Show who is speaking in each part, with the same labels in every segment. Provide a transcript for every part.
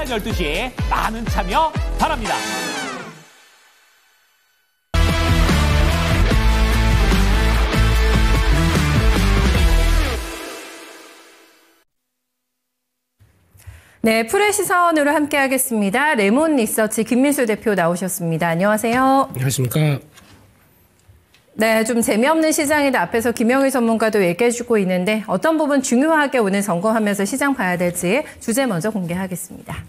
Speaker 1: 오전 12시 많은 참여 바랍니다.
Speaker 2: 네, 풀의 시선으로 함께하겠습니다. 레몬 리서치 김민수 대표 나오셨습니다. 안녕하세요.
Speaker 3: 안녕하십니까.
Speaker 2: 네, 좀 재미없는 시장이다 앞에서 김영희 전문가도 얘기해주고 있는데 어떤 부분 중요하게 오늘 점검하면서 시장 봐야 될지 주제 먼저 공개하겠습니다.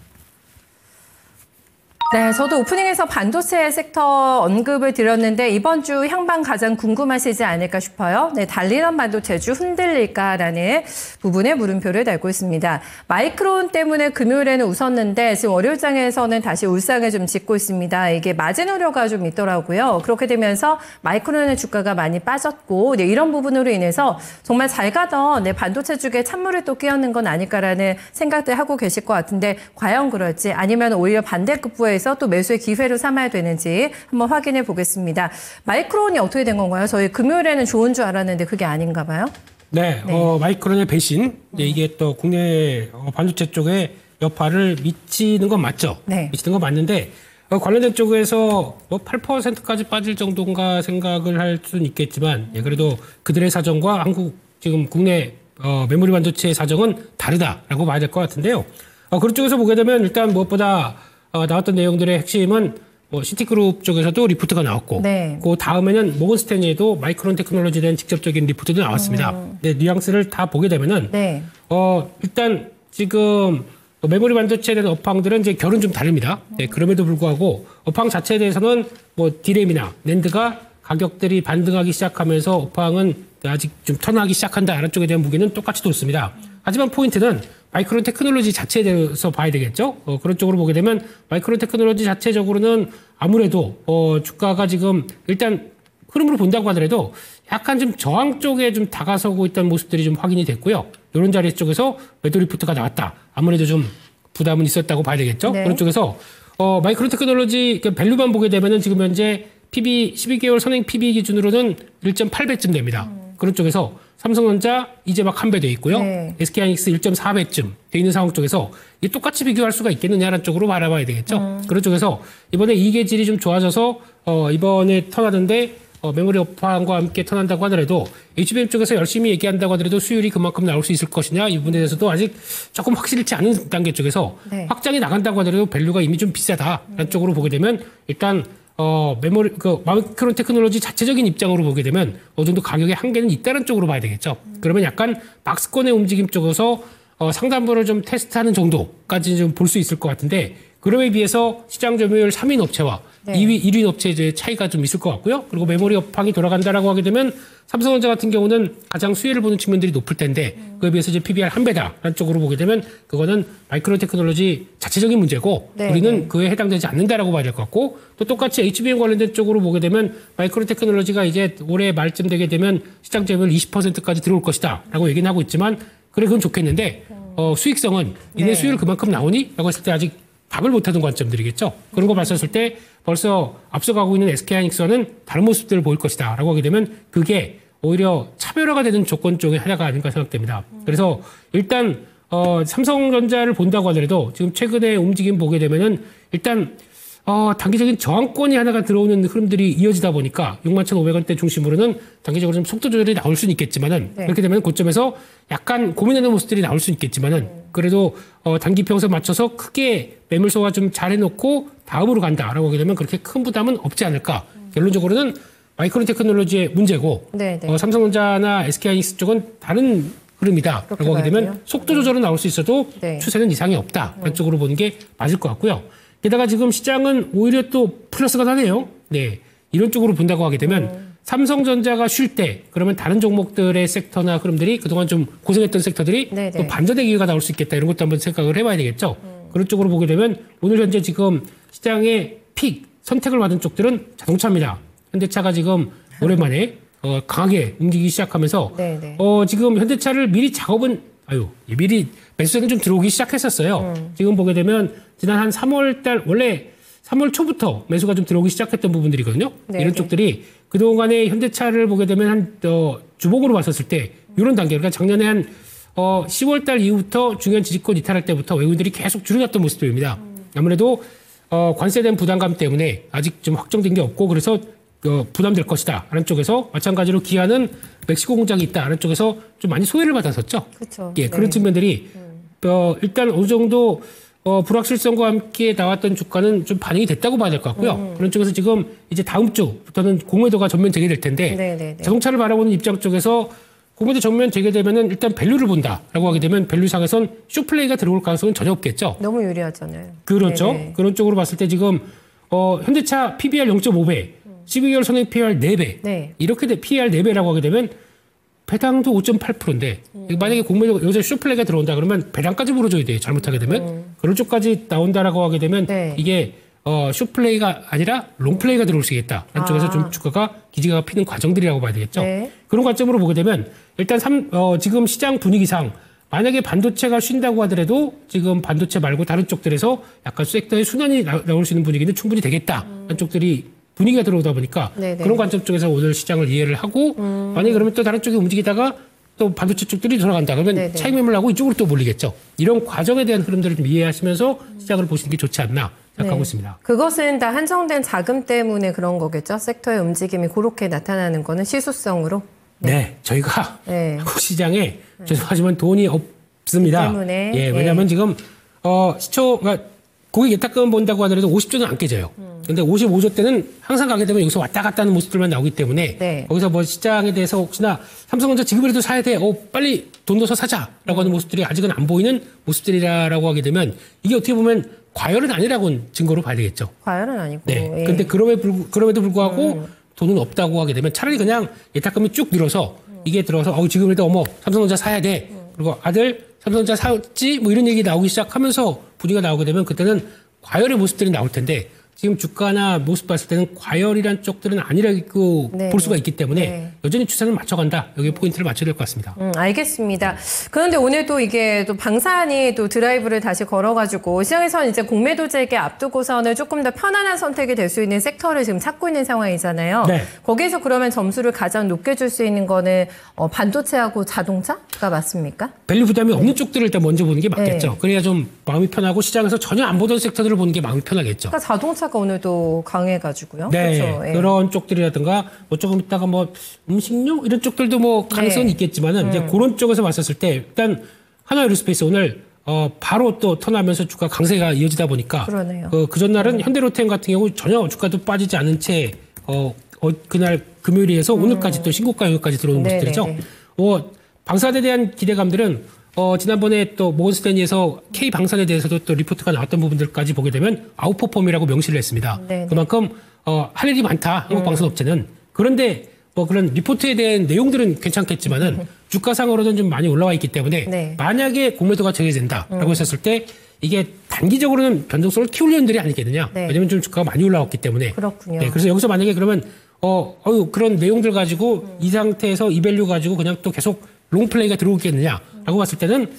Speaker 2: 네, 저도 오프닝에서 반도체 섹터 언급을 드렸는데 이번 주 향방 가장 궁금하시지 않을까 싶어요. 네, 달리던 반도체주 흔들릴까라는 부분에 물음표를 달고 있습니다. 마이크론 때문에 금요일에는 웃었는데 지금 월요일장에서는 다시 울상을 좀 짚고 있습니다. 이게 마진 우려가 좀 있더라고요. 그렇게 되면서 마이크론의 주가가 많이 빠졌고 네, 이런 부분으로 인해서 정말 잘 가던 반도체 쪽에 찬물을 또 끼얹는 건 아닐까라는 생각들 하고 계실 것 같은데 과연 그럴지 아니면 오히려 반대급부에 또 매수의 기회로 삼아야 되는지 한번 확인해 보겠습니다. 마이크론이 어떻게 된 건가요? 저희 금요일에는 좋은 줄 알았는데 그게 아닌가 봐요?
Speaker 3: 네, 마이크론의 배신, 이게 또 국내 반도체 쪽에 여파를 미치는 건 맞죠?
Speaker 2: 네.
Speaker 3: 미치는 건 맞는데 관련된 쪽에서 8%까지 빠질 정도인가 생각을 할 수는 있겠지만 그래도 그들의 사정과 한국 지금 국내 메모리 반도체의 사정은 다르다라고 봐야 될 것 같은데요. 그런 쪽에서 보게 되면 일단 무엇보다 나왔던 내용들의 핵심은 시티그룹 쪽에서도 리포트가 나왔고
Speaker 2: 네.
Speaker 3: 그 다음에는 모건 스탠리에도 마이크론 테크놀로지에 대한 직접적인 리포트도 나왔습니다. 네, 뉘앙스를 다 보게 되면은
Speaker 2: 네.
Speaker 3: 일단 지금 메모리 반도체에 대한 업황들은 이제 결은 좀 다릅니다. 네, 그럼에도 불구하고 업황 자체에 대해서는 디램이나 낸드가 가격들이 반등하기 시작하면서 업황은 아직 좀 턴하기 시작한다라는 쪽에 대한 무게는 똑같이 돋습니다. 하지만 포인트는 마이크론 테크놀로지 자체에 대해서 봐야 되겠죠. 그런 쪽으로 보게 되면 마이크론 테크놀로지 자체적으로는 아무래도 주가가 지금 일단 흐름으로 본다고 하더라도 약간 좀 저항 쪽에 좀 다가서고 있다는 모습들이 좀 확인이 됐고요. 이런 자리 쪽에서 매도 리포트가 나왔다. 아무래도 좀 부담은 있었다고 봐야 되겠죠.
Speaker 2: 네.
Speaker 3: 그런 쪽에서 마이크론 테크놀로지 밸류만 보게 되면은 지금 현재 PB 12개월 선행 PB 기준으로는 1.8배쯤 됩니다. 그런 쪽에서 삼성전자 이제 막 한 배 돼 있고요.
Speaker 2: 네.
Speaker 3: SK하이닉스 1.4배쯤 돼 있는 상황 쪽에서 이 똑같이 비교할 수가 있겠느냐라는 쪽으로 바라봐야 되겠죠. 그런 쪽에서 이번에 이계질이 좀 좋아져서 이번에 턴하던데 메모리 업황과 함께 턴한다고 하더라도 HBM 쪽에서 열심히 얘기한다고 하더라도 수율이 그만큼 나올 수 있을 것이냐 이 부분에 대해서도 아직 조금 확실치 않은 단계 쪽에서
Speaker 2: 네.
Speaker 3: 확장이 나간다고 하더라도 밸류가 이미 좀 비싸다라는 쪽으로 보게 되면 일단 마이크론 테크놀로지 자체적인 입장으로 보게 되면 어느 정도 가격의 한계는 있다는 쪽으로 봐야 되겠죠. 그러면 약간 박스권의 움직임 쪽에서 상단부를 좀 테스트하는 정도까지 좀 볼 수 있을 것 같은데 그럼에 비해서 시장 점유율 3위 업체와
Speaker 2: 네.
Speaker 3: 1위 업체의 차이가 좀 있을 것 같고요. 그리고 메모리 업황이 돌아간다라고 하게 되면 삼성전자 같은 경우는 가장 수혜를 보는 측면들이 높을 텐데 그에 비해서 이제 PBR 한 배다라는 쪽으로 보게 되면 그거는 마이크론 테크놀로지 자체적인 문제고
Speaker 2: 네.
Speaker 3: 우리는 그에 해당되지 않는다라고 봐야 될 것 같고 또 똑같이 HBM 관련된 쪽으로 보게 되면 마이크론 테크놀로지가 이제 올해 말쯤 되게 되면 시장 점유율 20%까지 들어올 것이다라고 얘기는 하고 있지만 그래 그건 좋겠는데 수익성은 이내
Speaker 2: 네.
Speaker 3: 수율 그만큼 나오니? 라고 했을 때 아직 답을 못하는 관점들이겠죠. 그런 거 봤었을 때 벌써 앞서가고 있는 SK하이닉스와는 다른 모습들을 보일 것이다 라고 하게 되면 그게 오히려 차별화가 되는 조건 중에 하나가 아닌가 생각됩니다. 그래서 일단 삼성전자를 본다고 하더라도 지금 최근에 움직임 보게 되면은 일단 단기적인 저항권이 하나가 들어오는 흐름들이 이어지다 보니까 61,500원대 중심으로는 단기적으로 좀 속도 조절이 나올 수는 있겠지만은
Speaker 2: 네.
Speaker 3: 그렇게 되면 고점에서 약간 고민하는 모습들이 나올 수 있겠지만은 그래도 단기 평선 맞춰서 크게 매물소화 좀 잘 해놓고 다음으로 간다라고 하게 되면 그렇게 큰 부담은 없지 않을까. 결론적으로는 마이크론 테크놀로지의 문제고
Speaker 2: 네, 네.
Speaker 3: 삼성전자나 SK하이닉스 쪽은 다른 흐름이다라고 하게 되면 속도 조절은 나올 수 있어도
Speaker 2: 네.
Speaker 3: 추세는 이상이 없다라는 쪽으로 보는 게 맞을 것 같고요. 게다가 지금 시장은 오히려 또 플러스가 나네요. 네, 이런 쪽으로 본다고 하게 되면 삼성전자가 쉴 때 그러면 다른 종목들의 섹터나 흐름들이 그동안 좀 고생했던 섹터들이
Speaker 2: 네네.
Speaker 3: 또 반전의 기회가 나올 수 있겠다 이런 것도 한번 생각을 해봐야 되겠죠. 그런 쪽으로 보게 되면 오늘 현재 지금 시장의 픽 선택을 받은 쪽들은 자동차입니다. 현대차가 지금 오랜만에 강하게 움직이기 시작하면서
Speaker 2: 네네.
Speaker 3: 지금 현대차를 미리 작업은 미리 매수세는 좀 들어오기 시작했었어요. 지금 보게 되면 지난 한 3월 달 원래 3월 초부터 매수가 좀 들어오기 시작했던 부분들이거든요.
Speaker 2: 네네.
Speaker 3: 이런 쪽들이 그동안에 현대차를 보게 되면 한 주봉으로 봤었을 때 이런 단계, 그러니까 작년에 한 10월 달 이후부터 중요한 지지권 이탈할 때부터 외국인들이 계속 줄여놨던 모습들입니다. 아무래도 관세된 부담감 때문에 아직 좀 확정된 게 없고 그래서 부담될 것이다 하는 쪽에서 마찬가지로 기아는 멕시코 공장이 있다 하는 쪽에서 좀 많이 소외를 받았었죠.
Speaker 2: 그렇죠.
Speaker 3: 예, 그런 측면들이 일단 어느 정도 불확실성과 함께 나왔던 주가는 좀 반영이 됐다고 봐야 될 것 같고요. 그런 쪽에서 지금 이제 다음 주부터는 공매도가 전면 재개될 텐데
Speaker 2: 네네네.
Speaker 3: 자동차를 바라보는 입장 쪽에서 공매도 전면 재개되면은 일단 밸류를 본다라고 하게 되면 밸류상에선 쇼플레이가 들어올 가능성은 전혀 없겠죠.
Speaker 2: 너무 유리하잖아요.
Speaker 3: 그렇죠.
Speaker 2: 네네.
Speaker 3: 그런 쪽으로 봤을 때 지금 현대차 PBR 0.5배, 12개월 선행 PER 4배
Speaker 2: 네.
Speaker 3: 이렇게 PER 4배라고 하게 되면 배당도 5.8%인데 만약에 공매도 여기서 쇼플레이가 들어온다 그러면 배당까지 물어줘야 돼요. 잘못하게 되면 그런 쪽까지 나온다라고 하게 되면
Speaker 2: 네.
Speaker 3: 이게 쇼플레이가 아니라 롱플레이가 들어올 수 있겠다. 한쪽에서 좀 주가가 기지가 피는 과정들이라고 봐야 되겠죠.
Speaker 2: 네.
Speaker 3: 그런 관점으로 보게 되면 일단 지금 시장 분위기상 만약에 반도체가 쉰다고 하더라도 지금 반도체 말고 다른 쪽들에서 약간 섹터의 순환이 나올 수 있는 분위기는 충분히 되겠다. 한 쪽들이 분위기가 들어오다 보니까
Speaker 2: 네네.
Speaker 3: 그런 관점 쪽에서 오늘 시장을 이해를 하고 만약에 그러면 또 다른 쪽이 움직이다가 또 반도체 쪽들이 돌아간다. 그러면
Speaker 2: 네네.
Speaker 3: 차익 매물하고 이쪽으로 또 몰리겠죠. 이런 과정에 대한 흐름들을 좀 이해하시면서 시장을 보시는 게 좋지 않나 생각하고 있습니다.
Speaker 2: 그것은 다 한정된 자금 때문에 그런 거겠죠. 섹터의 움직임이 그렇게 나타나는 거는 시수성으로.
Speaker 3: 네, 저희가
Speaker 2: 네.
Speaker 3: 한국 시장에 죄송하지만 돈이 없습니다.
Speaker 2: 때문에.
Speaker 3: 예, 왜냐하면 지금 그러니까 고객 예탁금 본다고 하더라도 50조는 안 깨져요. 근데 55조 때는 항상 가게 되면 여기서 왔다 갔다 하는 모습들만 나오기 때문에
Speaker 2: 네.
Speaker 3: 거기서 뭐 시장에 대해서 혹시나 삼성전자 지금이라도 사야 돼. 빨리 돈 넣어서 사자라고 하는 모습들이 아직은 안 보이는 모습들이라고 하게 되면 이게 어떻게 보면 과열은 아니라고는 증거로 봐야 되겠죠.
Speaker 2: 과열은 아니고.
Speaker 3: 네.
Speaker 2: 예.
Speaker 3: 근데 그럼에도 불구하고 돈은 없다고 하게 되면 차라리 그냥 예탁금이 쭉 늘어서 이게 들어서 지금이라도 삼성전자 사야 돼. 그리고 아들 삼성전자 사지 뭐 이런 얘기 나오기 시작하면서 분위기가 나오게 되면 그때는 과열의 모습들이 나올 텐데 지금 주가나 모습 봤을 때는 과열이란 쪽들은 아니라고
Speaker 2: 네.
Speaker 3: 볼 수가 있기 때문에
Speaker 2: 네.
Speaker 3: 여전히 추세는 맞춰간다. 여기에 포인트를 맞춰야 될 것 같습니다.
Speaker 2: 알겠습니다. 그런데 오늘도 이게 또 방산이 또 드라이브를 다시 걸어가지고 시장에서는 이제 공매도 재개 앞두고서는 조금 더 편안한 선택이 될 수 있는 섹터를 지금 찾고 있는 상황이잖아요.
Speaker 3: 네.
Speaker 2: 거기에서 그러면 점수를 가장 높게 줄 수 있는 거는 반도체하고 자동차가 맞습니까?
Speaker 3: 밸류 부담이 없는 쪽들을 일단 먼저 보는 게 맞겠죠.
Speaker 2: 네.
Speaker 3: 그래야 좀 마음이 편하고 시장에서 전혀 안 보던 섹터들을 보는 게 마음이 편하겠죠.
Speaker 2: 그러니까 자동차가 오늘도 강해가지고요.
Speaker 3: 네,
Speaker 2: 그렇죠? 예.
Speaker 3: 그런 쪽들이라든가 조금 있다가 음식료 이런 쪽들도 가능성은
Speaker 2: 네.
Speaker 3: 있겠지만은 이제 그런 쪽에서 봤었을 때 일단 하나에로스페이스 오늘 바로 또 턴하면서 주가 강세가 이어지다 보니까
Speaker 2: 그러네요.
Speaker 3: 그 전날은 현대로템 같은 경우 전혀 주가도 빠지지 않은 채 그날 금요일에서 오늘까지 또 신고가 여기까지 들어오는
Speaker 2: 네네네.
Speaker 3: 모습들이죠. 방산에 대한 기대감들은 지난번에 또 모건스탠리에서 K 방산에 대해서도 또 리포트가 나왔던 부분들까지 보게 되면 아웃퍼폼이라고 명시를 했습니다.
Speaker 2: 네네.
Speaker 3: 그만큼 할 일이 많다 한국 방산 업체는. 그런데 그런 리포트에 대한 내용들은 괜찮겠지만은 주가상으로는 좀 많이 올라와 있기 때문에
Speaker 2: 네.
Speaker 3: 만약에 공매도가 정해진다라고 했었을 때 이게 단기적으로는 변동성을 키울 년들이 아니겠느냐.
Speaker 2: 네.
Speaker 3: 왜냐하면 좀 주가가 많이 올라왔기 때문에.
Speaker 2: 그렇군요.
Speaker 3: 네, 그래서 여기서 만약에 그러면 그런 내용들 가지고 이 상태에서 이 밸류 가지고 그냥 또 계속 롱플레이가 들어오겠느냐라고 봤을 때는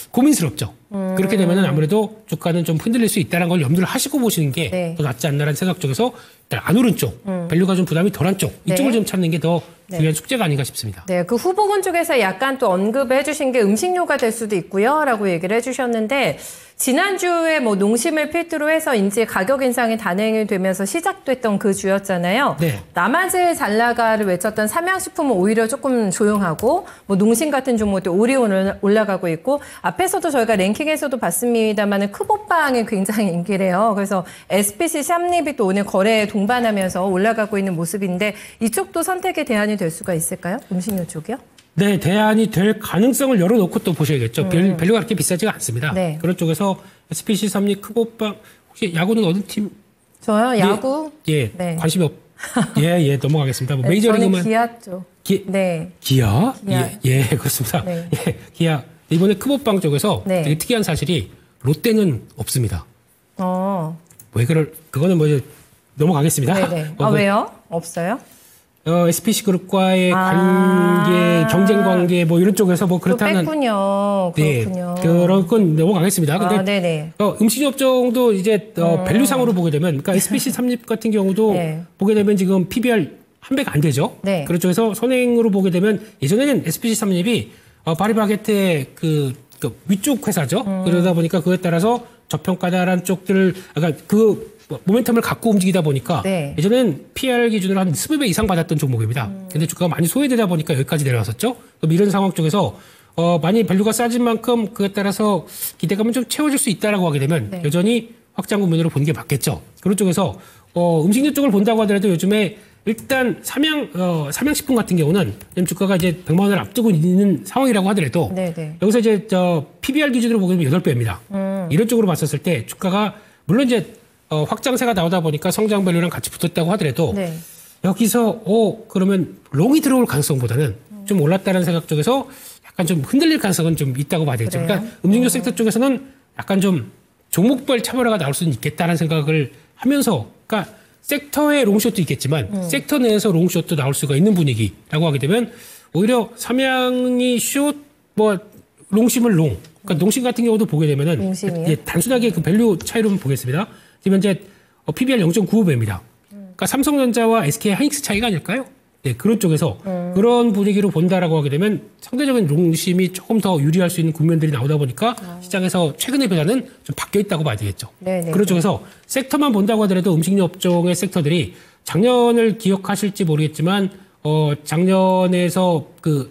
Speaker 3: 고민스럽죠. 그렇게 되면은 아무래도 주가는 좀 흔들릴 수 있다는 걸 염두를 하시고 보시는 게 더
Speaker 2: 네.
Speaker 3: 낫지 않나라는 생각 쪽에서 일단 안 오른 쪽, 밸류가 좀 부담이 덜한 쪽 이쪽을
Speaker 2: 네.
Speaker 3: 좀 찾는 게 더 중요한 숙제가 아닌가 싶습니다.
Speaker 2: 네, 그 후보군 쪽에서 약간 또 언급을 해주신 게 음식료가 될 수도 있고요. 라고 얘기를 해주셨는데, 지난주에 농심을 필두로 해서 이제 가격 인상이 단행이 되면서 시작됐던 그 주였잖아요.
Speaker 3: 네.
Speaker 2: 나마즈 잘 나가를 외쳤던 삼양식품은 오히려 조금 조용하고, 농심 같은 종목도 오리온 올라가고 있고, 앞에서도 저희가 랭킹에서도 봤습니다만 크보빵이 굉장히 인기래요. 그래서 SPC 샴립이 또 오늘 거래에 동반하면서 올라가고 있는 모습인데, 이쪽도 선택의 대안이 될 수가 있을까요? 음식료 쪽이요?
Speaker 3: 네, 대안이 될 가능성을 열어놓고 또 보셔야겠죠. 밸류가 그렇게 비싸지가 않습니다.
Speaker 2: 네.
Speaker 3: 그런 쪽에서 SPC 삼립 크고빵 혹시 야구는 어느 팀?
Speaker 2: 저요? 야구?
Speaker 3: 예,
Speaker 2: 네.
Speaker 3: 관심이 예, 넘어가겠습니다.
Speaker 2: 네,
Speaker 3: 메이저리그만
Speaker 2: 저는 기아 쪽.
Speaker 3: 기아?
Speaker 2: 기아.
Speaker 3: 예, 그렇습니다.
Speaker 2: 네.
Speaker 3: 예, 기아. 이번에 크보빵 쪽에서
Speaker 2: 네.
Speaker 3: 되게 특이한 사실이 롯데는 없습니다. 그거는 이제 넘어가겠습니다.
Speaker 2: 네네. 왜요? 없어요?
Speaker 3: SPC 그룹과의 관계, 경쟁 관계 이런 쪽에서
Speaker 2: 또
Speaker 3: 그렇다는
Speaker 2: 뺐군요. 그렇군요.
Speaker 3: 네, 그런 건 넘어가겠습니다. 근데
Speaker 2: 네네.
Speaker 3: 음식료 업종도 이제 밸류상으로 보게 되면 그러니까 SPC 삼립 같은 경우도
Speaker 2: 네.
Speaker 3: 보게 되면 지금 PBR 한 배가 안 되죠.
Speaker 2: 네.
Speaker 3: 그런 쪽에서 선행으로 보게 되면 예전에는 SPC 삼립이 파리바게트의 그 위쪽 회사죠. 그러다 보니까 그에 따라서 저평가다라는 쪽들, 그러니까 그 모멘텀을 갖고 움직이다 보니까
Speaker 2: 네.
Speaker 3: 예전엔 PR 기준으로 한 20배 이상 받았던 종목입니다. 근데 주가가 많이 소외되다 보니까 여기까지 내려왔었죠. 그럼 이런 상황 쪽에서 많이 밸류가 싸진 만큼 그에 따라서 기대감은 좀 채워질 수 있다라고 하게 되면
Speaker 2: 네.
Speaker 3: 여전히 확장 국면으로 보는 게 맞겠죠. 그런 쪽에서 음식료 쪽을 본다고 하더라도 요즘에 일단 삼양식품 같은 경우는 지금 주가가 이제 100만 원을 앞두고 있는 상황이라고 하더라도
Speaker 2: 네네.
Speaker 3: 여기서 이제 PBR 기준으로 보면 8배입니다. 이런 쪽으로 봤었을 때 주가가 물론 이제 확장세가 나오다 보니까 성장 밸류랑 같이 붙었다고 하더라도
Speaker 2: 네.
Speaker 3: 여기서 그러면 롱이 들어올 가능성보다는 좀 올랐다는 생각 쪽에서 약간 좀 흔들릴 가능성은 좀 있다고 봐야 되겠죠.
Speaker 2: 그래요?
Speaker 3: 그러니까 음식료 섹터 쪽에서는 약간 좀 종목별 차별화가 나올 수는 있겠다는 생각을 하면서, 그러니까 섹터의 롱숏도 있겠지만 섹터 내에서 롱숏도 나올 수가 있는 분위기라고 하게 되면 오히려 삼양이 숏, 롱심을 롱. 그러니까 농심 같은 경우도 보게 되면은
Speaker 2: 농심이요?
Speaker 3: 단순하게 그 밸류 차이로 보겠습니다. 지금 현재 PBR 0.95배입니다. 그러니까 삼성전자와 SK 하이닉스 차이가 아닐까요? 네, 그런 쪽에서 그런 분위기로 본다라고 하게 되면 상대적인 롱심이 조금 더 유리할 수 있는 국면들이 나오다 보니까 시장에서 최근의 변화는 좀 바뀌어 있다고 봐야 되겠죠.
Speaker 2: 네네.
Speaker 3: 그런 쪽에서 섹터만 본다고 하더라도 음식료 업종의 섹터들이 작년을 기억하실지 모르겠지만 작년에서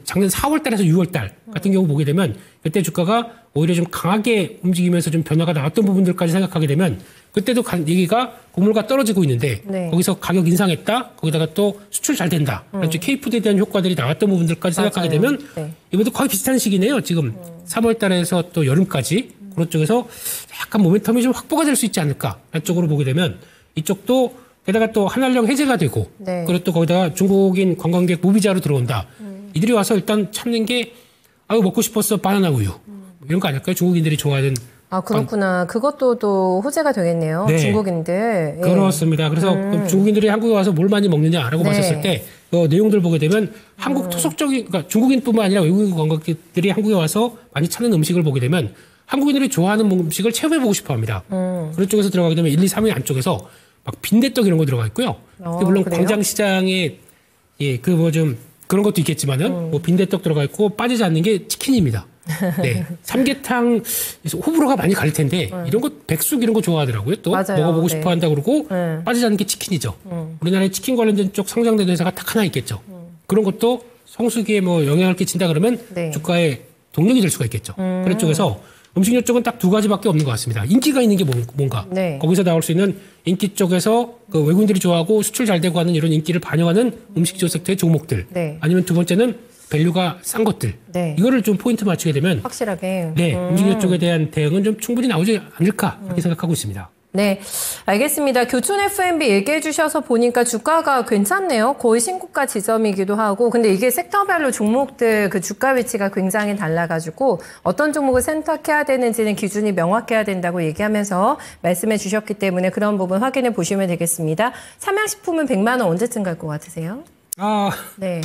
Speaker 3: 작년 4월 달에서 6월 달 같은 경우 보게 되면 그때 주가가 오히려 좀 강하게 움직이면서 좀 변화가 나왔던 부분들까지 생각하게 되면 그때도 얘기가 곡물가 떨어지고 있는데
Speaker 2: 네.
Speaker 3: 거기서 가격 인상했다. 거기다가 또 수출 잘 된다. K푸드에 대한 효과들이 나왔던 부분들까지 생각하게
Speaker 2: 맞아요.
Speaker 3: 되면
Speaker 2: 네.
Speaker 3: 이번도 거의 비슷한 시기네요. 지금 3월 달에서 또 여름까지 그런 쪽에서 약간 모멘텀이 좀 확보가 될 수 있지 않을까. 라는 쪽으로 보게 되면 이쪽도 게다가 또 한한령 해제가 되고
Speaker 2: 네.
Speaker 3: 그리고 또 거기다가 중국인 관광객 무비자로 들어온다. 이들이 와서 일단 찾는 게 먹고 싶었어 바나나 우유. 이런 거 아닐까요? 중국인들이 좋아하는.
Speaker 2: 아, 그렇구나. 그것도 또 호재가 되겠네요.
Speaker 3: 네.
Speaker 2: 중국인들. 예.
Speaker 3: 그렇습니다. 그래서 중국인들이 한국에 와서 뭘 많이 먹느냐라고
Speaker 2: 네.
Speaker 3: 봤었을 때 내용들 보게 되면 한국 토속적인, 그러니까 중국인뿐만 아니라 외국인 관광객들이 한국에 와서 많이 찾는 음식을 보게 되면 한국인들이 좋아하는 음식을 체험해보고 싶어합니다. 그런 쪽에서 들어가게 되면 1, 2, 3위 안쪽에서 막 빈대떡 이런 거 들어가 있고요. 물론
Speaker 2: 그래요?
Speaker 3: 광장시장에 좀 그런 것도 있겠지만은 빈대떡 들어가 있고 빠지지 않는 게 치킨입니다. 네, 삼계탕 호불호가 많이 갈릴 텐데 이런 거 백숙 이런 거 좋아하더라고요. 또
Speaker 2: 맞아요.
Speaker 3: 먹어보고
Speaker 2: 네.
Speaker 3: 싶어한다 그러고 빠지지 않는 게 치킨이죠. 우리나라에 치킨 관련된 쪽 성장되는 회사가 딱 하나 있겠죠. 그런 것도 성수기에 영향을 끼친다 그러면
Speaker 2: 네.
Speaker 3: 주가에 동력이 될 수가 있겠죠. 그런 쪽에서 음식료 쪽은 딱 두 가지밖에 없는 것 같습니다. 인기가 있는 게 뭔가.
Speaker 2: 네.
Speaker 3: 거기서 나올 수 있는 인기 쪽에서 외국인들이 좋아하고 수출 잘 되고 하는 이런 인기를 반영하는 음식료 sek터의 종목들.
Speaker 2: 네.
Speaker 3: 아니면 두 번째는 밸류가 싼 것들.
Speaker 2: 네.
Speaker 3: 이거를 좀 포인트 맞추게 되면
Speaker 2: 확실하게.
Speaker 3: 네, 음식료 쪽에 대한 대응은 좀 충분히 나오지 않을까 그렇게 생각하고 있습니다.
Speaker 2: 네, 알겠습니다. 교촌 F&B 얘기해 주셔서 보니까 주가가 괜찮네요. 거의 신고가 지점이기도 하고. 근데 이게 섹터별로 종목들 그 주가 위치가 굉장히 달라가지고 어떤 종목을 선택해야 되는지는 기준이 명확해야 된다고 얘기하면서 말씀해 주셨기 때문에 그런 부분 확인해 보시면 되겠습니다. 삼양식품은 100만 원 언제쯤 갈 것 같으세요? 네.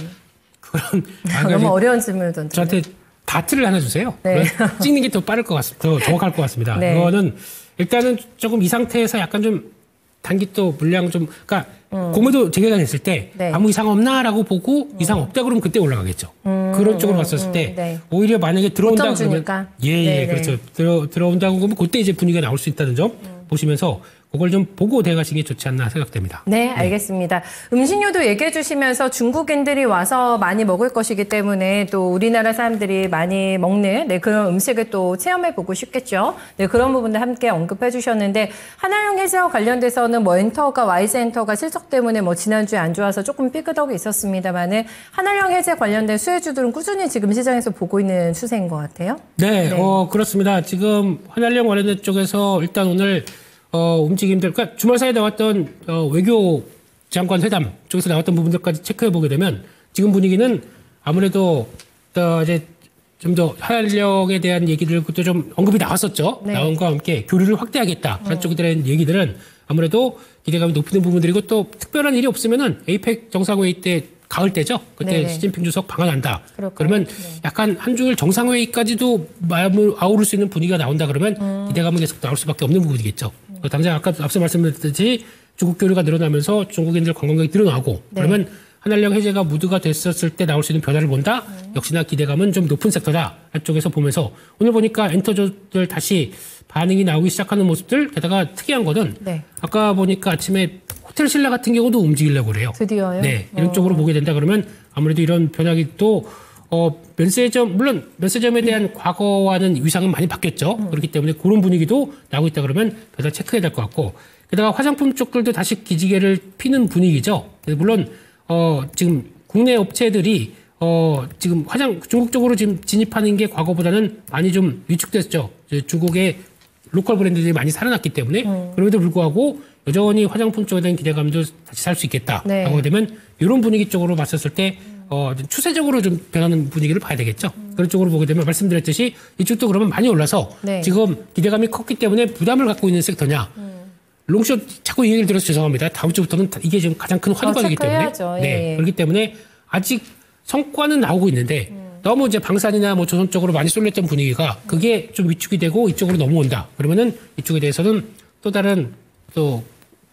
Speaker 2: 너무 어려운 질문을 던졌네요.
Speaker 3: 저한테 다트를 하나 주세요.
Speaker 2: 네.
Speaker 3: 찍는 게 더 빠를 것 같습니다. 더 정확할 것 같습니다.
Speaker 2: 네.
Speaker 3: 이거는 일단은 조금 이 상태에서 약간 좀 단기 또 물량 좀, 그러니까 공매도 재개가 됐을 때
Speaker 2: 네.
Speaker 3: 아무 이상 없나라고 보고 이상 없다 그러면 그때 올라가겠죠. 그런 쪽으로 봤었을 때
Speaker 2: 네.
Speaker 3: 오히려 만약에 들어온다
Speaker 2: 고점
Speaker 3: 그러면
Speaker 2: 주니까.
Speaker 3: 예,
Speaker 2: 네,
Speaker 3: 그렇죠. 들어온다고 그러면 그때 이제 분위기가 나올 수 있다는 점 보시면서 그걸 좀 보고 대응하시는 게 좋지 않나 생각됩니다.
Speaker 2: 네, 알겠습니다. 음식료도 얘기해 주시면서 중국인들이 와서 많이 먹을 것이기 때문에 또 우리나라 사람들이 많이 먹는 그런 음식을 또 체험해 보고 싶겠죠. 네, 그런 부분들 함께 언급해 주셨는데 한한령 해지와 관련돼서는 엔터가 YG엔터가 실적 때문에 지난주에 안 좋아서 조금 삐끗하고 있었습니다만은 한한령 해지 관련된 수혜주들은 꾸준히 지금 시장에서 보고 있는 추세인 것 같아요.
Speaker 3: 네, 그렇습니다. 지금 한한령 관련된 쪽에서 일단 오늘 움직임들, 그러니까 주말 사이에 나왔던 외교 장관 회담 쪽에서 나왔던 부분들까지 체크해 보게 되면 지금 분위기는 아무래도 이제 좀 더 한한령에 대한 얘기들도 좀 언급이 나왔었죠.
Speaker 2: 네.
Speaker 3: 나온 것과 함께 교류를 확대하겠다. 그런 쪽에 대한 얘기들은 아무래도 기대감이 높은 부분들이고 또 특별한 일이 없으면은 에이펙 정상회의 때 가을 때죠. 그때
Speaker 2: 네네.
Speaker 3: 시진핑 주석 방한한다.
Speaker 2: 그럴까요?
Speaker 3: 그러면
Speaker 2: 네.
Speaker 3: 약간 한 주일 정상회의까지도 마음을 아우를 수 있는 분위기가 나온다 그러면 기대감은 계속 나올 수밖에 없는 부분이겠죠. 당장 아까 앞서 말씀드렸듯이 중국 교류가 늘어나면서 중국인들 관광객이 늘어나고
Speaker 2: 네.
Speaker 3: 그러면 한한령 해제가 무드가 됐었을 때 나올 수 있는 변화를 본다. 역시나 기대감은 좀 높은 섹터다. 한쪽에서 보면서 오늘 보니까 엔터주들 다시 반응이 나오기 시작하는 모습들. 게다가 특이한 거는
Speaker 2: 네.
Speaker 3: 아까 보니까 아침에 호텔 신라 같은 경우도 움직이려고 그래요.
Speaker 2: 드디어요?
Speaker 3: 네, 이런 쪽으로 보게 된다 그러면 아무래도 이런 변화기 또 면세점 물론 면세점에 대한 과거와는 위상은 많이 바뀌었죠. 그렇기 때문에 그런 분위기도 나오고 있다 그러면 배달 체크해야 될 것 같고 게다가 화장품 쪽들도 다시 기지개를 피는 분위기죠. 물론 지금 국내 업체들이 지금 중국 쪽으로 지금 진입하는 게 과거보다는 많이 좀 위축됐죠. 중국의 로컬 브랜드들이 많이 살아났기 때문에 그럼에도 불구하고 여전히 화장품 쪽에 대한 기대감도 다시 살 수 있겠다라고
Speaker 2: 네.
Speaker 3: 되면 이런 분위기 쪽으로 봤었을 때 추세적으로 좀 변하는 분위기를 봐야 되겠죠. 그런 쪽으로 보게 되면 말씀드렸듯이 이쪽도 그러면 많이 올라서
Speaker 2: 네.
Speaker 3: 지금 기대감이 컸기 때문에 부담을 갖고 있는 섹터냐. 롱숏 자꾸 이 얘기를 들어서 죄송합니다. 다음 주부터는 이게 지금 가장 큰 화두가이기 때문에
Speaker 2: 체크해야죠.
Speaker 3: 네,
Speaker 2: 예.
Speaker 3: 그렇기 때문에 아직 성과는 나오고 있는데 너무 이제 방산이나 뭐 조선 쪽으로 많이 쏠렸던 분위기가 그게 좀 위축이 되고 이쪽으로 넘어온다. 그러면은 이쪽에 대해서는 또 다른 또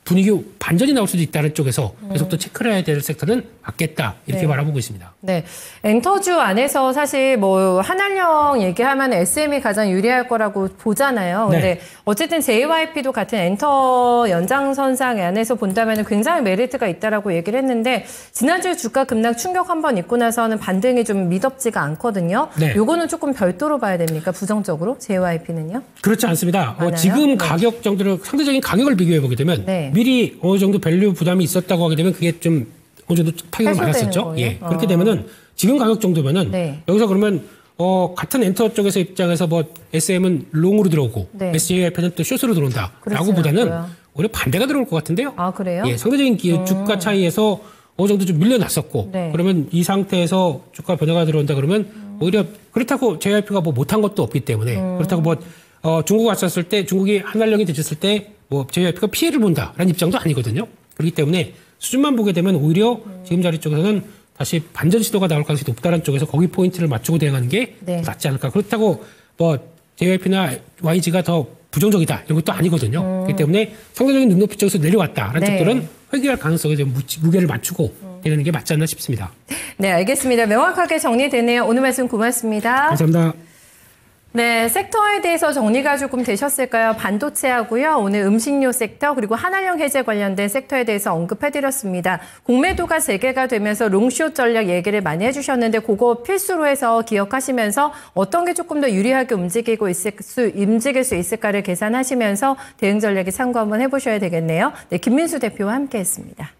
Speaker 3: 분위기 반전이 나올 수도 있다는 쪽에서 계속 또 체크를 해야 될 섹터는 맞겠다 이렇게
Speaker 2: 네.
Speaker 3: 바라보고 있습니다.
Speaker 2: 네. 엔터주 안에서 사실 뭐 한한령 얘기하면 SM이 가장 유리할 거라고 보잖아요. 근데
Speaker 3: 네.
Speaker 2: 어쨌든 JYP도 같은 엔터 연장선상 안에서 본다면 굉장히 메리트가 있다라고 얘기를 했는데 지난주에 주가 급락 충격 한번 있고 나서는 반등이 좀 미덥지가 않거든요.
Speaker 3: 네.
Speaker 2: 요거는 조금 별도로 봐야 됩니까? 부정적으로 JYP는요?
Speaker 3: 그렇지 않습니다.
Speaker 2: 많아요?
Speaker 3: 지금
Speaker 2: 네.
Speaker 3: 가격 정도를 상대적인 가격을 비교해 보게 되면
Speaker 2: 네.
Speaker 3: 미리 어느 정도 밸류 부담이 있었다고 하게 되면 그게 좀 어느 정도 타격을
Speaker 2: 해소되는
Speaker 3: 받았었죠.
Speaker 2: 거예요?
Speaker 3: 예. 그렇게 되면은 지금 가격 정도면은
Speaker 2: 네.
Speaker 3: 여기서 그러면 같은 엔터 쪽에서 입장에서 뭐 SM은 롱으로 들어오고
Speaker 2: 네.
Speaker 3: SJYP는 또 숏으로 들어온다라고
Speaker 2: 그렇진
Speaker 3: 보다는
Speaker 2: 않고요.
Speaker 3: 오히려 반대가 들어올 것 같은데요.
Speaker 2: 아, 그래요?
Speaker 3: 예, 상대적인 주가 차이에서 어느 정도 좀 밀려났었고
Speaker 2: 네.
Speaker 3: 그러면 이 상태에서 주가 변화가 들어온다 그러면 오히려 그렇다고 JYP가 뭐 못한 것도 없기 때문에 그렇다고 뭐 중국 왔었을 때 중국이 한한령이 되셨을 때 뭐 JYP가 피해를 본다라는 입장도 아니거든요. 그렇기 때문에 수준만 보게 되면 오히려 지금 자리 쪽에서는 다시 반전 시도가 나올 가능성이 높다는 쪽에서 거기 포인트를 맞추고 대응하는 게
Speaker 2: 네.
Speaker 3: 낫지 않을까. 그렇다고 뭐 JYP나 YG가 더 부정적이다 이런 것도 아니거든요. 그렇기 때문에 상대적인 눈높이 쪽에서 내려왔다라는
Speaker 2: 네.
Speaker 3: 쪽들은 회귀할 가능성에 좀 무게를 맞추고 되는 게 맞지 않나 싶습니다.
Speaker 2: 네, 알겠습니다. 명확하게 정리되네요. 오늘 말씀 고맙습니다.
Speaker 3: 감사합니다.
Speaker 2: 네, 섹터에 대해서 정리가 조금 되셨을까요? 반도체하고요. 오늘 음식료 섹터 그리고 한한령 해제 관련된 섹터에 대해서 언급해드렸습니다. 공매도가 재개가 되면서 롱숏 전략 얘기를 많이 해주셨는데 그거 필수로 해서 기억하시면서 어떤 게 조금 더 유리하게 움직일 수 있을까를 계산하시면서 대응 전략에 참고 한번 해보셔야 되겠네요. 네, 김민수 대표와 함께했습니다.